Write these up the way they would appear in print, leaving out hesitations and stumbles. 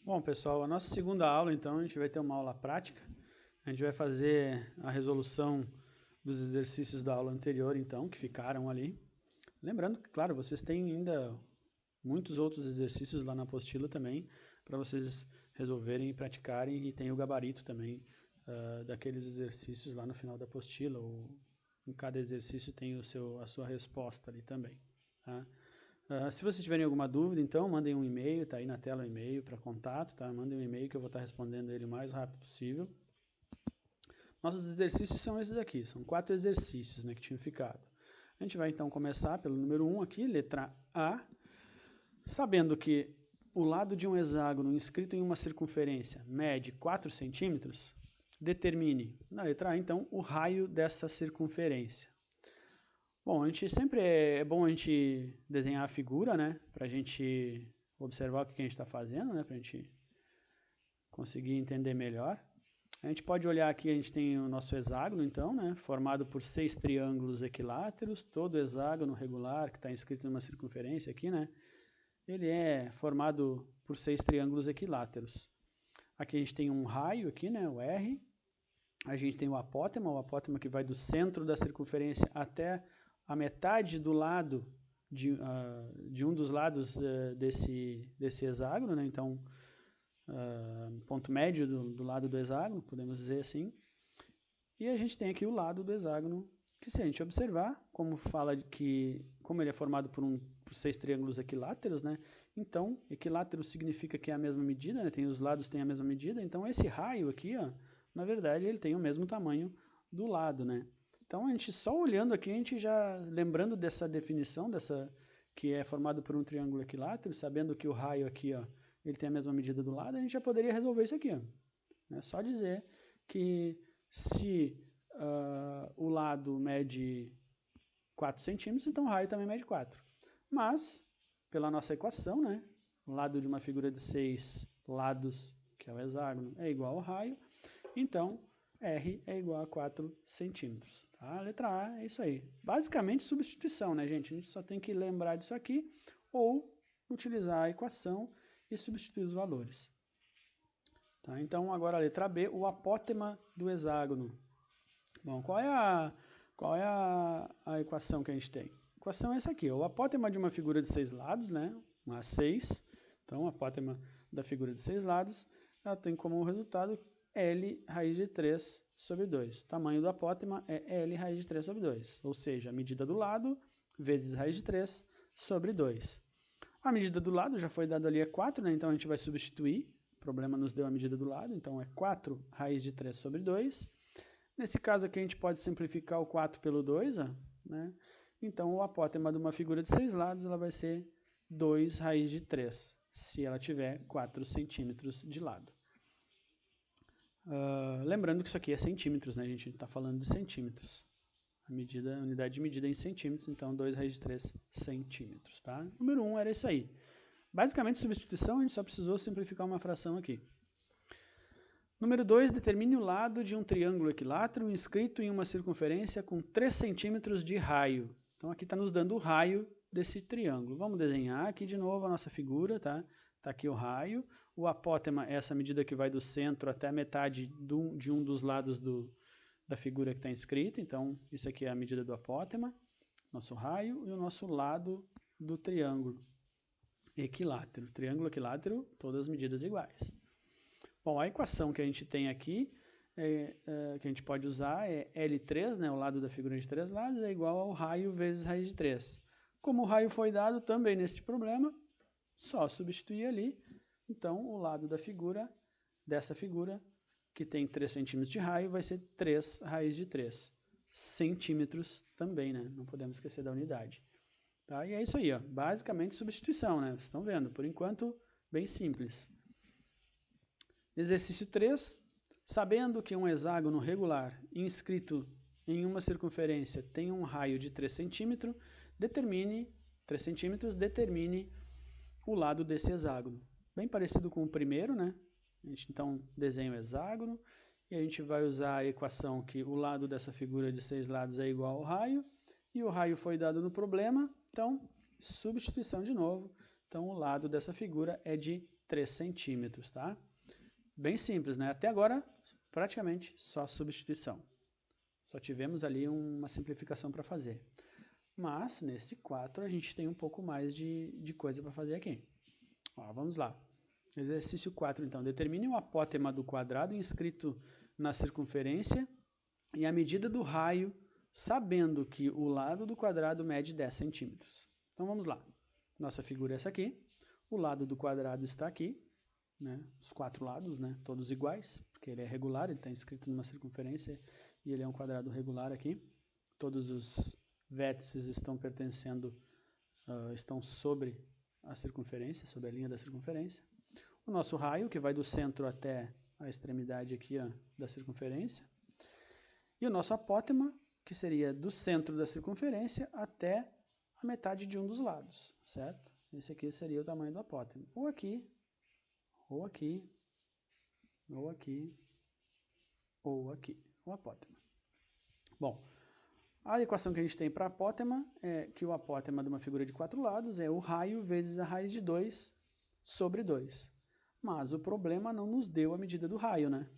Bom, pessoal, a nossa segunda aula, então, a gente vai ter uma aula prática. A gente vai fazer a resolução dos exercícios da aula anterior, então, que ficaram ali. Lembrando que, claro, vocês têm ainda muitos outros exercícios lá na apostila também, para vocês resolverem e praticarem, e tem o gabarito também daqueles exercícios lá no final da apostila, ou em cada exercício tem a sua resposta ali também. Tá? Se vocês tiverem alguma dúvida, então, mandem um e-mail, está aí na tela o e-mail para contato, tá? Mandem um e-mail que eu vou estar respondendo ele o mais rápido possível. Nossos exercícios são esses aqui, são 4 exercícios, né, que tinham ficado. A gente vai então começar pelo número 1 aqui, letra A, sabendo que o lado de um hexágono inscrito em uma circunferência mede 4 centímetros, determine, na letra A, então, o raio dessa circunferência. Bom, sempre é bom a gente desenhar a figura, né? Para a gente observar o que a gente está fazendo, né? Para a gente conseguir entender melhor. A gente pode olhar aqui, a gente tem o nosso hexágono, então, né? Formado por 6 triângulos equiláteros, todo hexágono regular que está inscrito numa circunferência aqui, né? Ele é formado por 6 triângulos equiláteros. Aqui a gente tem um raio aqui, né? O R. A gente tem o apótema que vai do centro da circunferência até a metade do lado de um dos lados desse hexágono, né? Então, ponto médio do lado do hexágono, podemos dizer assim. E a gente tem aqui o lado do hexágono, que se a gente observar, como ele é formado por 6 triângulos equiláteros, né? Então, equilátero significa que é a mesma medida, né? Os lados têm a mesma medida, então esse raio aqui, ó, na verdade, ele tem o mesmo tamanho do lado, né? Então, a gente só olhando aqui, a gente já, lembrando dessa definição, que é formado por um triângulo equilátero, sabendo que o raio aqui, ó, ele tem a mesma medida do lado, a gente já poderia resolver isso aqui, ó. É só dizer que se o lado mede 4 centímetros, então o raio também mede 4. Mas, pela nossa equação, né, o lado de uma figura de 6 lados, que é o hexágono, é igual ao raio, então R é igual a 4 centímetros. Tá? Letra A é isso aí. Basicamente substituição, né, gente? A gente só tem que lembrar disso aqui ou utilizar a equação e substituir os valores. Tá? Então, agora a letra B, o apótema do hexágono. Bom, qual é a equação que a gente tem? A equação é essa aqui. O apótema de uma figura de 6 lados, né? Uma 6. Então, o apótema da figura de 6 lados, ela tem como resultado L raiz de 3 sobre 2. O tamanho do apótema é L raiz de 3 sobre 2. Ou seja, a medida do lado vezes raiz de 3 sobre 2. A medida do lado já foi dada ali, é 4, né? Então a gente vai substituir. O problema nos deu a medida do lado, então é 4 raiz de 3 sobre 2. Nesse caso aqui a gente pode simplificar o 4 pelo 2, né? Então o apótema de uma figura de 6 lados ela vai ser 2 raiz de 3, se ela tiver 4 centímetros de lado. Lembrando que isso aqui é centímetros, né? A gente está falando de centímetros. A unidade de medida é em centímetros, então 2 raiz de 3 centímetros, tá? Número 1 era isso aí. Basicamente, substituição, a gente só precisou simplificar uma fração aqui. Número 2, determine o lado de um triângulo equilátero inscrito em uma circunferência com 3 centímetros de raio. Então, aqui está nos dando o raio desse triângulo. Vamos desenhar aqui de novo a nossa figura, tá? Está aqui o raio. O apótema é essa medida que vai do centro até a metade de um dos lados da figura que está inscrita. Então, isso aqui é a medida do apótema, nosso raio, e o nosso lado do triângulo equilátero. Triângulo equilátero, todas as medidas iguais. Bom, a equação que a gente tem aqui, que a gente pode usar é L3, né, o lado da figura de 3 lados, é igual ao raio vezes raiz de 3. Como o raio foi dado também neste problema, só substituir ali. Então, o lado dessa figura, que tem 3 centímetros de raio, vai ser 3 raiz de 3. Centímetros também, né? Não podemos esquecer da unidade. Tá? E é isso aí, ó. Basicamente substituição, né? Vocês estão vendo, por enquanto, bem simples. Exercício 3. Sabendo que um hexágono regular inscrito em uma circunferência tem um raio de 3 centímetros, determine o lado desse hexágono. Bem parecido com o primeiro, né? A gente então desenha o hexágono e a gente vai usar a equação que o lado dessa figura de 6 lados é igual ao raio, e o raio foi dado no problema, então substituição de novo. Então, o lado dessa figura é de 3 centímetros, tá? Bem simples, né? Até agora, praticamente só substituição. Só tivemos ali uma simplificação para fazer. Mas, nesse 4, a gente tem um pouco mais de coisa para fazer aqui. Ó, vamos lá. Exercício 4, então. Determine o apótema do quadrado inscrito na circunferência e a medida do raio, sabendo que o lado do quadrado mede 10 centímetros. Então, vamos lá. Nossa figura é essa aqui. O lado do quadrado está aqui, né? Os 4 lados, né? Todos iguais, porque ele é regular, ele está inscrito numa circunferência e ele é um quadrado regular aqui. Todos os vértices estão pertencendo, estão sobre a circunferência, sobre a linha da circunferência. O nosso raio, que vai do centro até a extremidade aqui, ó, da circunferência. E o nosso apótema, que seria do centro da circunferência até a metade de um dos lados, certo? Esse aqui seria o tamanho do apótema. Ou aqui, ou aqui, ou aqui, ou aqui, o apótema. Bom, a equação que a gente tem para apótema é que o apótema de uma figura de 4 lados é o raio vezes a raiz de 2 sobre 2. Mas o problema não nos deu a medida do raio, né?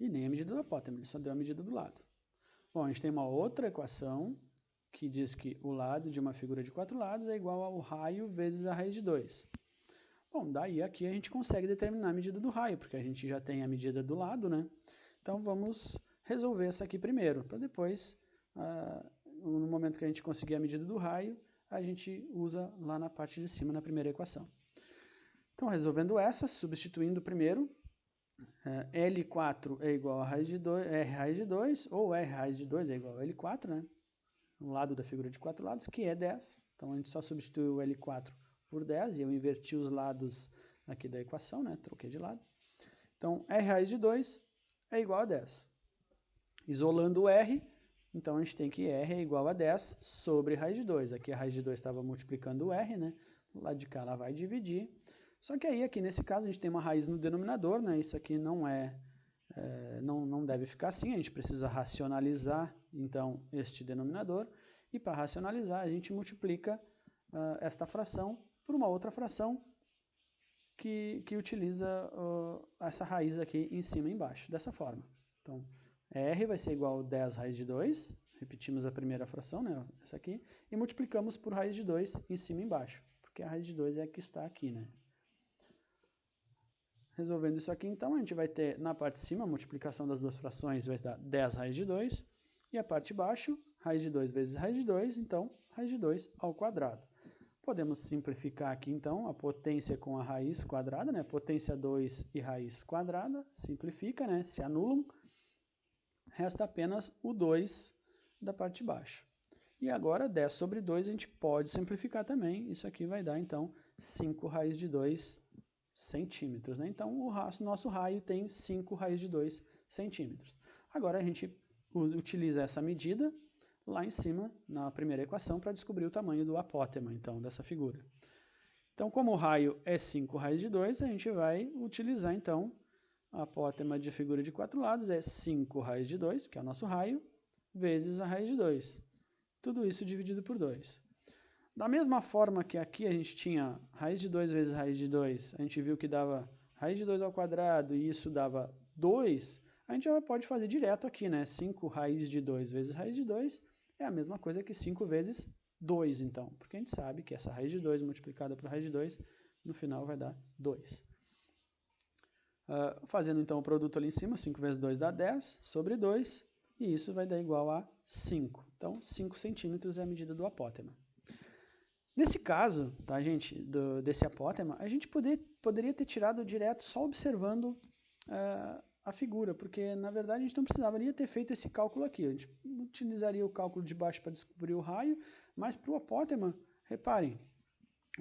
E nem a medida do apótema, ele só deu a medida do lado. Bom, a gente tem uma outra equação que diz que o lado de uma figura de 4 lados é igual ao raio vezes a raiz de 2. Bom, daí aqui a gente consegue determinar a medida do raio, porque a gente já tem a medida do lado, né? Então vamos resolver essa aqui primeiro, para depois, no momento que a gente conseguir a medida do raio, a gente usa lá na parte de cima, na primeira equação. Então, resolvendo essa, substituindo primeiro, L4 é igual a raiz de 2, R raiz de 2, ou R raiz de 2 é igual a L4, né? Um lado da figura de 4 lados, que é 10. Então, a gente só substituiu o L4 por 10, e eu inverti os lados aqui da equação, né? Troquei de lado. Então, R raiz de 2 é igual a 10. Isolando o R, então a gente tem que R é igual a 10 sobre raiz de 2. Aqui a raiz de 2 estava multiplicando o R, né? Do lado de cá ela vai dividir. Só que aí, aqui nesse caso, a gente tem uma raiz no denominador, né? Isso aqui não não deve ficar assim, a gente precisa racionalizar, então, este denominador. E para racionalizar, a gente multiplica esta fração por uma outra fração que utiliza essa raiz aqui em cima e embaixo, dessa forma. Então, R vai ser igual a 10 raiz de 2, repetimos a primeira fração, né? Essa aqui, e multiplicamos por raiz de 2 em cima e embaixo, porque a raiz de 2 é a que está aqui, né? Resolvendo isso aqui, então, a gente vai ter na parte de cima, a multiplicação das duas frações vai dar 10 raiz de 2, e a parte de baixo, raiz de 2 vezes raiz de 2, então, raiz de 2 ao quadrado. Podemos simplificar aqui, então, a potência com a raiz quadrada, né? Potência 2 e raiz quadrada, simplifica, né? Se anulam. Resta apenas o 2 da parte de baixo. E agora, 10 sobre 2, a gente pode simplificar também. Isso aqui vai dar, então, 5 raiz de 2 centímetros, né? Então, o nosso raio tem 5 raiz de 2 centímetros. Agora, a gente utiliza essa medida lá em cima, na primeira equação, para descobrir o tamanho do apótema, então, dessa figura. Então, como o raio é 5 raiz de 2, a gente vai utilizar, então, a apótema de figura de 4 lados é 5 raiz de 2, que é o nosso raio, vezes a raiz de 2. Tudo isso dividido por 2. Da mesma forma que aqui a gente tinha raiz de 2 vezes raiz de 2, a gente viu que dava raiz de 2 ao quadrado e isso dava 2, a gente já pode fazer direto aqui, né? 5 raiz de 2 vezes raiz de 2 é a mesma coisa que 5 vezes 2, então. Porque a gente sabe que essa raiz de 2 multiplicada por raiz de 2, no final vai dar 2. Fazendo então o produto ali em cima, 5 vezes 2 dá 10 sobre 2, e isso vai dar igual a 5. Então, 5 centímetros é a medida do apótema. Nesse caso, tá, gente, desse apótema, a gente poderia ter tirado direto só observando a figura, porque na verdade a gente não precisaria ter feito esse cálculo aqui. A gente utilizaria o cálculo de baixo para descobrir o raio, mas para o apótema, reparem,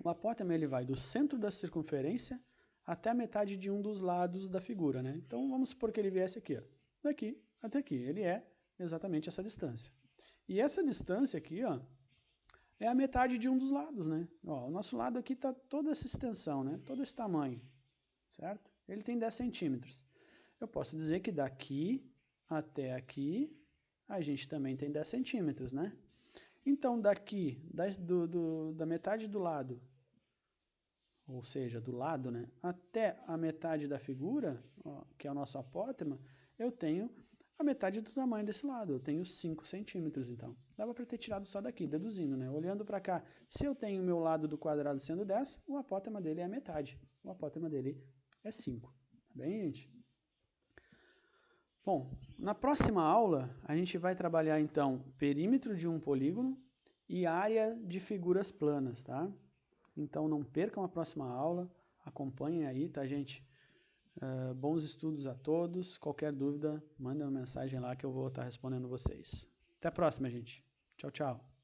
o apótema ele vai do centro da circunferência até a metade de um dos lados da figura, né? Então vamos supor que ele viesse aqui, ó, daqui até aqui. Ele é exatamente essa distância. E essa distância aqui, ó, é a metade de um dos lados, né? Ó, o nosso lado aqui está toda essa extensão, né? Todo esse tamanho, certo? Ele tem 10 centímetros. Eu posso dizer que daqui até aqui, a gente também tem 10 centímetros, né? Então, daqui, da metade do lado ou seja, do lado, né, até a metade da figura, ó, que é o nosso apótema, eu tenho a metade do tamanho desse lado, eu tenho 5 centímetros, então. Dava para ter tirado só daqui, deduzindo, né? Olhando para cá, se eu tenho o meu lado do quadrado sendo 10, o apótema dele é a metade. O apótema dele é 5. Tá bem, gente? Bom, na próxima aula, a gente vai trabalhar, então, perímetro de um polígono e área de figuras planas, tá? Então, não percam a próxima aula, acompanhem aí, tá, gente? Bons estudos a todos. Qualquer dúvida, manda uma mensagem lá que eu vou estar respondendo vocês. Até a próxima, gente. Tchau, tchau.